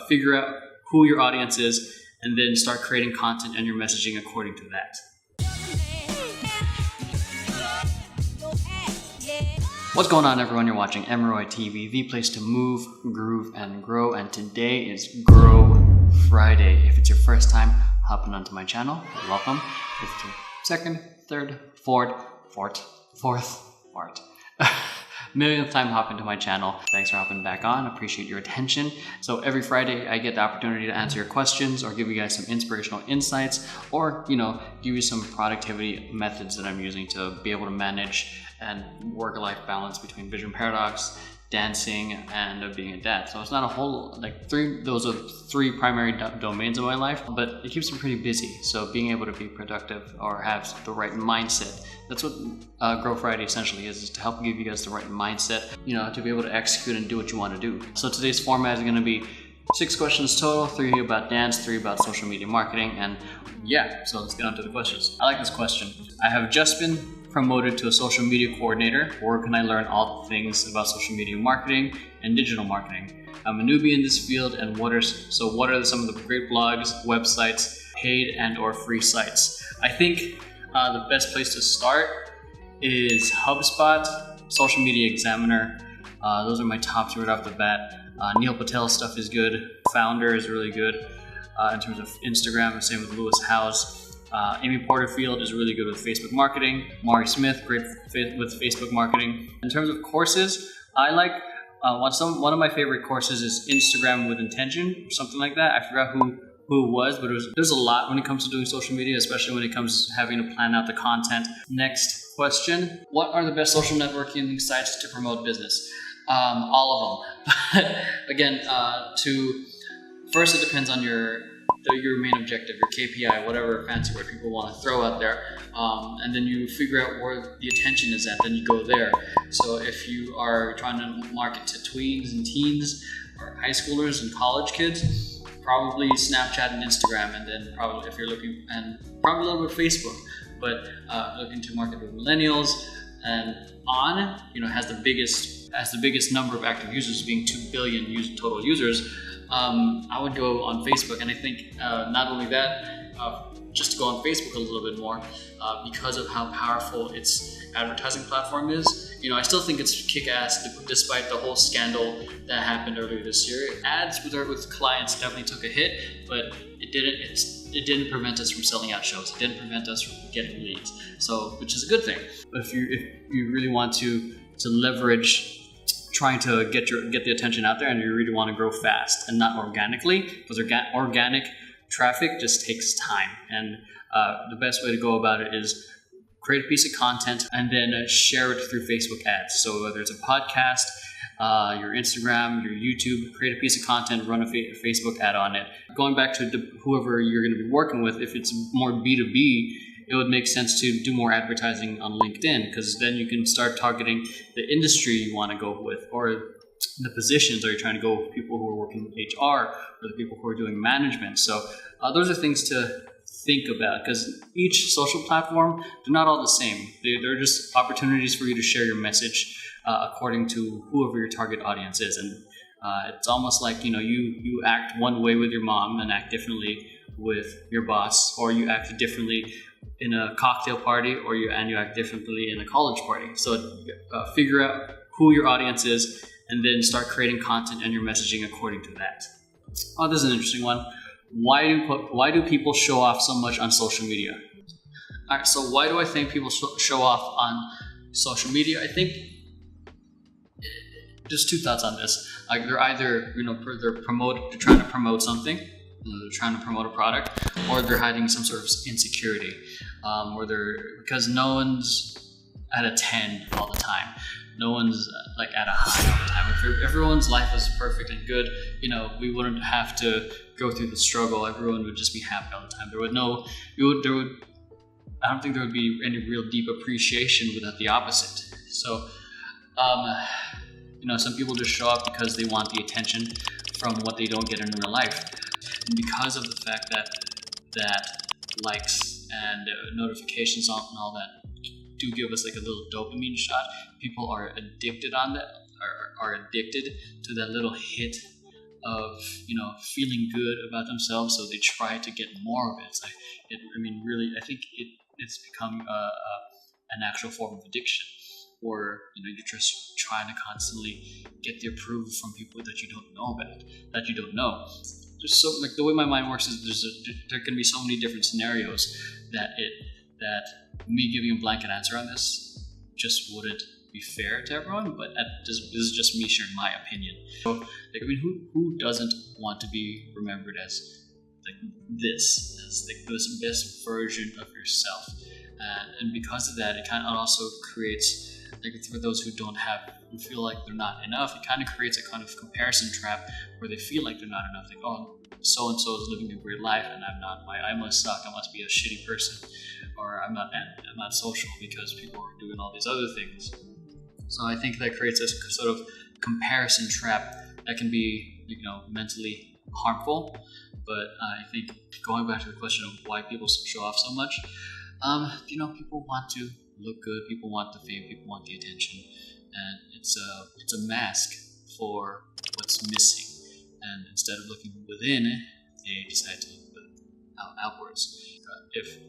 Figure out who your audience is, and then start creating content and your messaging according to that. What's going on, everyone? You're watching Emeroy TV, the place to move, groove, and grow. And today is Grow Friday. If it's your first time hopping onto my channel, welcome. If it's your second, third, fourth, millionth time hopping to my channel, thanks for hopping back on. Appreciate your attention. So every Friday I get the opportunity to answer your questions or give you guys some inspirational insights, or give you some productivity methods that I'm using to be able to manage and work-life balance between vision paradox, dancing, and being a dad. So it's not a whole those are three primary domains of my life, but it keeps me pretty busy. So being able to be productive or have the right mindset, that's what Grow Friday essentially is to help give you guys the right mindset, to be able to execute and do what you want to do. So today's format is going to be 6 questions total, 3 about dance, 3 about social media marketing, and so let's get on to the questions. I like this question. I have just been promoted to a social media coordinator. Where can I learn all things about social media marketing and digital marketing? I'm a newbie in this field, and what are some of the great blogs, websites, paid and or free sites? I think the best place to start is HubSpot, Social Media Examiner. Those are my top 2 right off the bat. Neil Patel's stuff is good. Founder is really good in terms of Instagram. Same with Lewis Howes. Amy Porterfield is really good with Facebook marketing. Mari Smith, great with Facebook marketing. In terms of courses, I like one of my favorite courses is Instagram with Intention, or something like that. I forgot who it was, but there's a lot when it comes to doing social media, especially when it comes to having to plan out the content. Next question: what are the best social networking sites to promote business? All of them. Again, first it depends on your main objective, your KPI, whatever fancy word people want to throw out there, and then you figure out where the attention is at, then you go there. So if you are trying to market to tweens and teens or high schoolers and college kids, probably Snapchat and Instagram, and then probably if you're looking, and probably a little bit Facebook, but looking to market with millennials and on, has the biggest number of active users, being 2 billion total users. I would go on Facebook, and I think not only that, just to go on Facebook a little bit more, because of how powerful its advertising platform is. I still think it's kick-ass despite the whole scandal that happened earlier this year. Ads with clients definitely took a hit, but it didn't prevent us from selling out shows. It didn't prevent us from getting leads, which is a good thing. But if you really want to leverage trying to get the attention out there, and you really want to grow fast and not organically, because organic traffic just takes time, and the best way to go about it is create a piece of content and then share it through Facebook ads. So whether it's a podcast, your Instagram, your YouTube, create a piece of content, run a Facebook ad on it. Going back to whoever you're going to be working with, if it's more B2B, it would make sense to do more advertising on LinkedIn, because then you can start targeting the industry you want to go with, or the positions. Are you trying to go with people who are working with HR, or the people who are doing management? So those are things to think about, because each social platform, they're not all the same. They're just opportunities for you to share your message according to whoever your target audience is. And it's almost like, you act one way with your mom and act differently with your boss, or you act differently in a cocktail party, or you act differently in a college party. So figure out who your audience is, and then start creating content and your messaging according to that. Oh, this is an interesting one. Why do people show off so much on social media? All right, so why do I think people show off on social media? I think there's 2 thoughts on this. Like, they're either they're trying to promote something, they're trying to promote a product, or they're hiding some sort of insecurity, because no one's at a 10 all the time. No one's at a high all the time. If everyone's life was perfect and good, we wouldn't have to go through the struggle. Everyone would just be happy all the time. I don't think there would be any real deep appreciation without the opposite. So, some people just show up because they want the attention from what they don't get in real life. And because of the fact that likes and notifications and all that do give us a little dopamine shot, people are addicted to that little hit feeling good about themselves, so they try to get more of it. It's like really, I think it's become an actual form of addiction, where you're just trying to constantly get the approval from people that you don't know about, that you don't know. Just so the way my mind works is there can be so many different scenarios that me giving a blanket answer on this just wouldn't be fair to everyone. But this is just me sharing my opinion. So who doesn't want to be remembered as this best version of yourself? And because of that, it kind of also creates, for those who feel like they're not enough, it kind of creates a kind of comparison trap where they feel like they're not enough. Like, oh, so and so is living a great life and I'm not. I must suck. I must be a shitty person, or I'm not social because people are doing all these other things. So I think that creates a sort of comparison trap that can be mentally harmful. But I think going back to the question of why people show off so much, people want to look good, people want the fame, people want the attention, and it's a mask for what's missing. And instead of looking within, they decide to look outwards. If,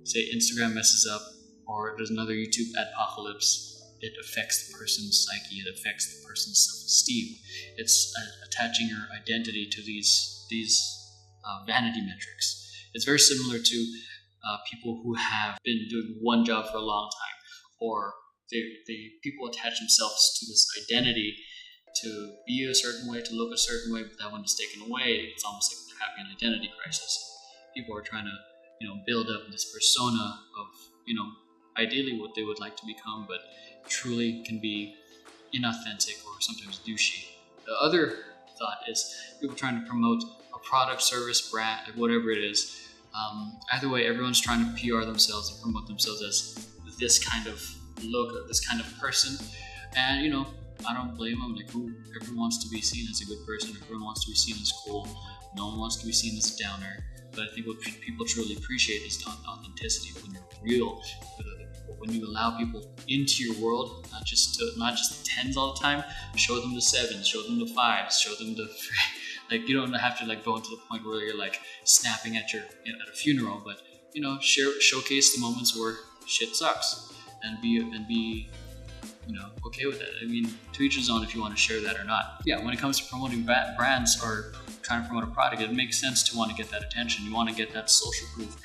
say, Instagram messes up, or there's another YouTube apocalypse, it affects the person's psyche, it affects the person's self-esteem. It's attaching your identity to these vanity metrics. It's very similar to people who have been doing one job for a long time, or people attach themselves to this identity to be a certain way, to look a certain way, but that when it's taken away, it's almost like they're having an identity crisis. People are trying to, build up this persona of, ideally what they would like to become, but truly can be inauthentic or sometimes douchey. The other thought is people trying to promote a product, service, brand, whatever it is. Either way, everyone's trying to PR themselves and promote themselves as this kind of look, this kind of person. And, I don't blame them. Everyone wants to be seen as a good person. Everyone wants to be seen as cool. No one wants to be seen as a downer. But I think what people truly appreciate is the authenticity, when you're real with other people, when you allow people into your world, not just the tens all the time. Show them the sevens, show them the fives, show them the you don't have to go into the point where you're snapping at a funeral, but showcase the moments where shit sucks and be okay with it. To each his own if you want to share that or not. Yeah, when it comes to promoting brands or trying to promote a product, it makes sense to want to get that attention. You want to get that social proof.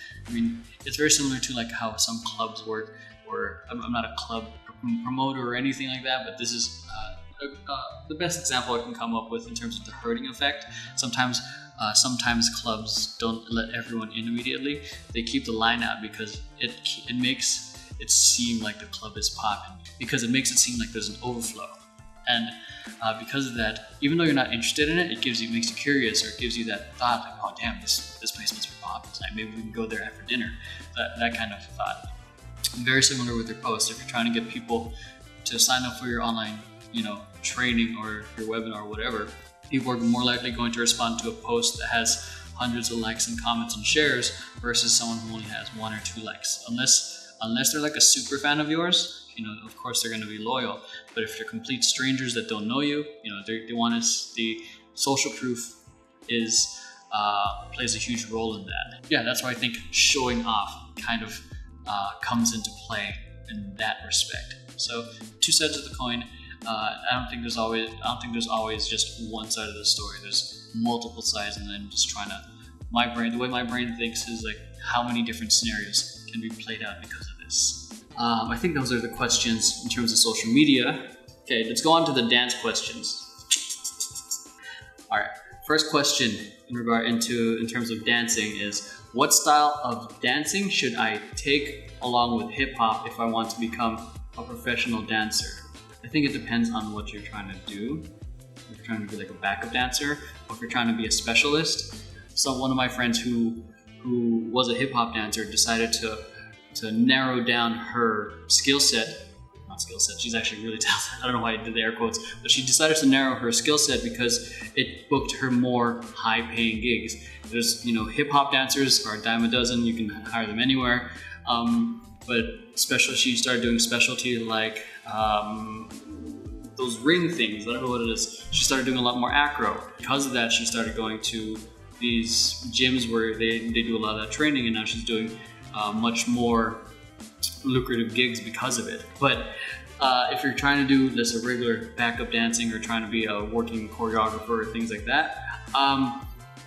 It's very similar to how some clubs work, or I'm not a club promoter or anything like that, but this is the best example I can come up with in terms of the herding effect. Sometimes clubs don't let everyone in immediately. They keep the line out because it makes it seem like the club is popping, because it makes it seem like there's an overflow. And because of that, even though you're not interested in it, makes you curious, or it gives you that thought, like, oh damn, this place must be popping tonight. Maybe we can go there after dinner. That kind of thought. Very similar with your post. If you're trying to get people to sign up for your online, training or your webinar or whatever, people are more likely going to respond to a post that has hundreds of likes and comments and shares versus someone who only has 1 or 2 likes. Unless they're a super fan of yours, of course they're going to be loyal. But if they're complete strangers that don't know you, they want the social proof plays a huge role in that. Yeah, that's why I think showing off kind of comes into play in that respect. So 2 sides of the coin. I don't think there's always just one side of the story. There's multiple sides, and then just trying to, the way my brain thinks is how many different scenarios can be played out because of this. I think those are the questions in terms of social media. Okay, let's go on to the dance questions. All right, first question in terms of dancing is, what style of dancing should I take along with hip hop if I want to become a professional dancer? I think it depends on what you're trying to do. If you're trying to be a backup dancer, or if you're trying to be a specialist. So one of my friends who was a hip hop dancer decided to narrow down her skill set. Not skill set, she's actually really talented. I don't know why I did the air quotes, but she decided to narrow her skill set because it booked her more high paying gigs. There's, hip hop dancers are a dime a dozen, you can hire them anywhere. But she started doing specialty those ring things. I don't know what it is. She started doing a lot more acro. Because of that, she started going to these gyms where they do a lot of that training, and now she's doing much more lucrative gigs because of it. But if you're trying to do just a regular backup dancing or trying to be a working choreographer or things like that,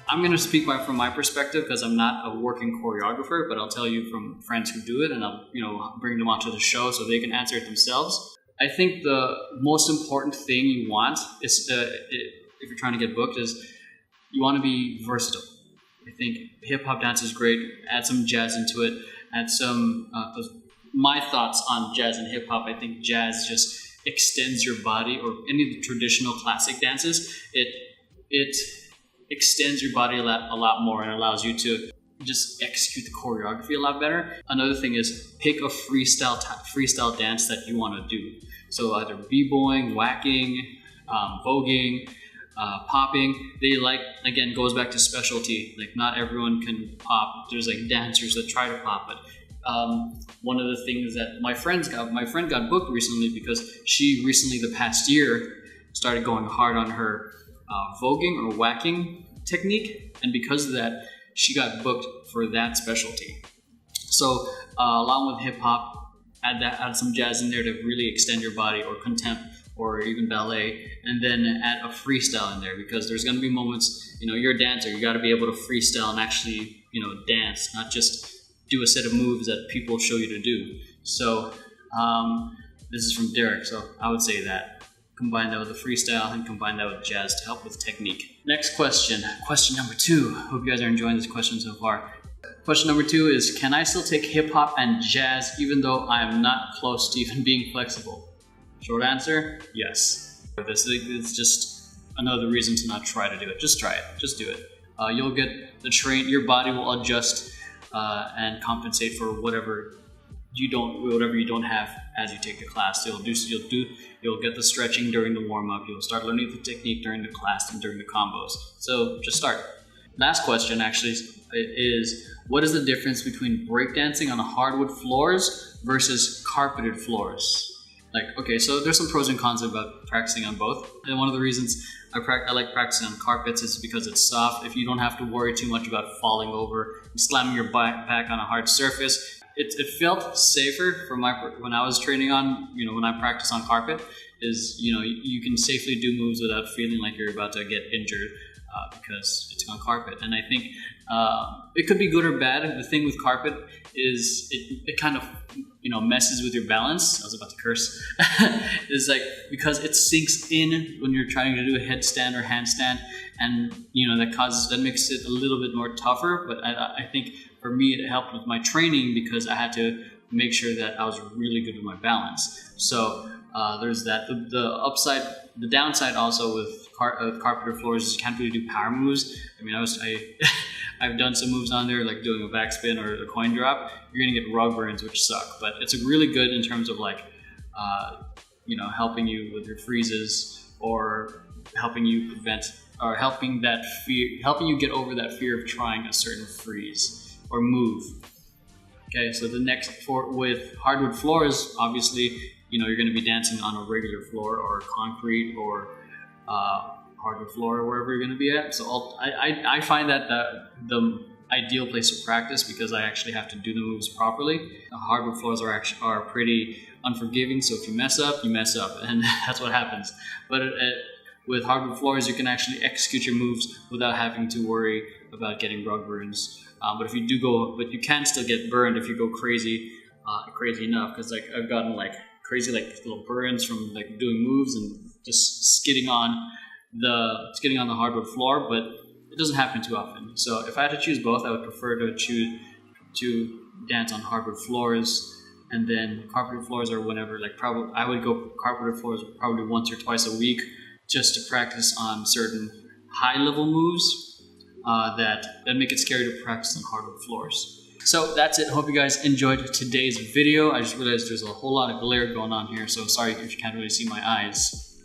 I'm going to speak from my perspective because I'm not a working choreographer, but I'll tell you from friends who do it, and I'll bring them onto the show so they can answer it themselves. I think the most important thing you want is, if you're trying to get booked, is you want to be versatile. I think hip hop dance is great. Add some jazz into it. Add some. My thoughts on jazz and hip hop. I think jazz just extends your body, or any of the traditional classic dances. It extends your body a lot more and allows you to just execute the choreography a lot better. Another thing is pick a freestyle dance that you want to do. So either b-boying, whacking, voguing, popping. Again, goes back to specialty. Like, not everyone can pop. There's like dancers that try to pop it. One of the things that my friend got booked recently because she recently, the past year, started going hard on her voguing or whacking technique, and because of that, she got booked for that specialty. So along with hip hop, add some jazz in there to really extend your body, or contempt, or even ballet, and then add a freestyle in there, because there's going to be moments, you're a dancer, you got to be able to freestyle and actually, dance, not just do a set of moves that people show you to do. So this is from Derek, so I would say that. Combine that with the freestyle and combine that with jazz to help with technique. Next question number 2. Hope you guys are enjoying this question so far. Question number 2 is, can I still take hip hop and jazz even though I am not close to even being flexible? Short answer, yes. This is just another reason to not try to do it. Just try it, just do it. You'll get your body will adjust and compensate for whatever you don't have as you take the class. You'll get the stretching during the warm-up. You'll start learning the technique during the class and during the combos. So just start. Last question actually is, what is the difference between breakdancing on hardwood floors versus carpeted floors? Okay, so there's some pros and cons about practicing on both. And one of the reasons I like practicing on carpets is because it's soft. If you don't have to worry too much about falling over and slamming your back on a hard surface. It felt safer when I was training on, when I practice on carpet, is, you can safely do moves without feeling like you're about to get injured because it's on carpet. And I think it could be good or bad. The thing with carpet is it kind of, messes with your balance. I was about to curse. It's because it sinks in when you're trying to do a headstand or handstand, and that makes it a little bit more tougher. But I think for me, it helped with my training because I had to make sure that I was really good with my balance. So there's that. The downside also with carpeted floors is you can't really do power moves. I mean, I've done some moves on there, like doing a backspin or a coin drop. You're gonna get rug burns, which suck. But it's really good in terms of helping you with your freezes, or helping you prevent, or helping you get over that fear of trying a certain freeze or move. Okay, so with hardwood floors, obviously, you're going to be dancing on a regular floor or concrete or hardwood floor, or wherever you're going to be at. So I find that the ideal place to practice, because I actually have to do the moves properly. The hardwood floors are pretty unforgiving, so if you mess up, and that's what happens. But with hardwood floors, you can actually execute your moves without having to worry about getting rug burns. But you can still get burned if you go crazy enough. Because I've gotten crazy little burns from doing moves and just skidding on the hardwood floor. But it doesn't happen too often. So if I had to choose both, I would prefer to dance on hardwood floors. And then carpeted floors, or whenever, I would go carpeted floors probably once or twice a week, just to practice on certain high-level moves that make it scary to practice on hardwood floors. So that's it. Hope you guys enjoyed today's video. I just realized there's a whole lot of glare going on here, so sorry if you can't really see my eyes.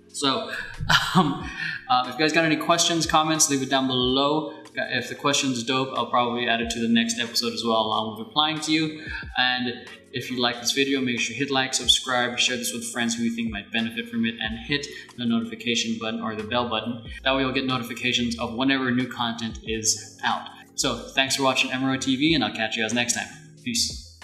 So if you guys got any questions, comments, leave it down below. If the question's dope, I'll probably add it to the next episode as well, along with replying to you. And if you like this video, make sure you hit like, subscribe, share this with friends who you think might benefit from it, and hit the notification button or the bell button. That way you'll get notifications of whenever new content is out. So thanks for watching Emeroy TV, and I'll catch you guys next time. Peace.